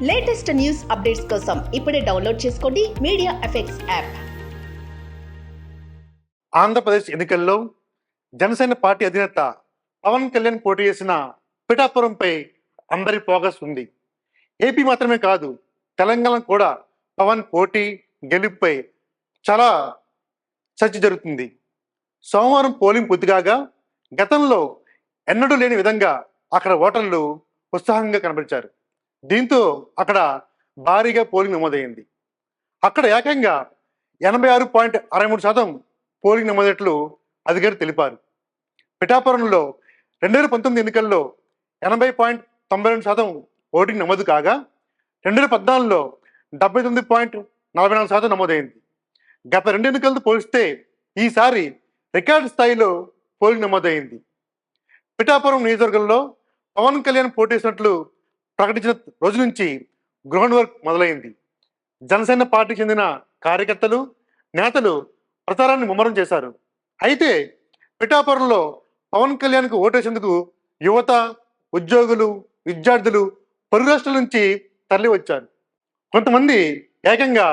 Latest news updates కోసం ఇప్పుడే download చేసుకోండి మీడియా ఎఫెక్ట్స్ యాప్. ఆంధ్రప్రదేశ్ ఎన్నికల్లో జనసేన పార్టీ అధినేత పవన్ కళ్యాణ్ పోటీ చేసిన పిఠాపురంపై అందరి ఫోకస్ ఉంది. ఏపీ మాత్రమే కాదు, తెలంగాణ కూడా పవన్ పోటీ గెలుపుపై చాలా చర్చ జరుగుతుంది. సోమవారం పోలింగ్ పూర్తి కాగా గతంలో ఎన్నడూ లేని విధంగా అక్కడ ఓటర్లు ఉత్సాహంగా కనబరిచారు. దీంతో అక్కడ భారీగా పోలింగ్ నమోదైంది. అక్కడ ఏకంగా 86.63% పోలింగ్ నమోదైనట్లు అధికారులు తెలిపారు. పిఠాపురంలో 2019 ఎన్నికల్లో 80.92% ఓటింగ్ నమోదు కాగా 2014లో 79.44% నమోదైంది. గత 2 ఎన్నికలతో పోలిస్తే ఈసారి రికార్డు స్థాయిలో పోలింగ్ నమోదైంది. పిఠాపురం నియోజకవర్గంలో పవన్ కళ్యాణ్ పోటీ చేసినట్లు ప్రకటించిన రోజు నుంచి గ్రౌండ్ వర్క్ మొదలైంది. జనసేన పార్టీకి చెందిన కార్యకర్తలు, నేతలు ప్రచారాన్ని ముమ్మరం చేశారు. అయితే పిఠాపురంలో పవన్ కళ్యాణ్కు ఓటేసేందుకు యువత, ఉద్యోగులు, విద్యార్థులు పొరుగు రాష్ట్రాల నుంచి తరలి వచ్చారు. కొంతమంది ఏకంగా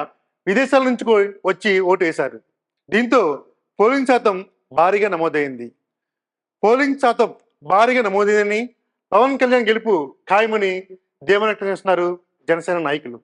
విదేశాల నుంచి వచ్చి ఓటు వేశారు. దీంతో పోలింగ్ శాతం భారీగా నమోదైంది. పవన్ కళ్యాణ్ గెలుపు ఖాయమని ధీమా వ్యక్తం చేస్తున్నారు జనసేన నాయకులు.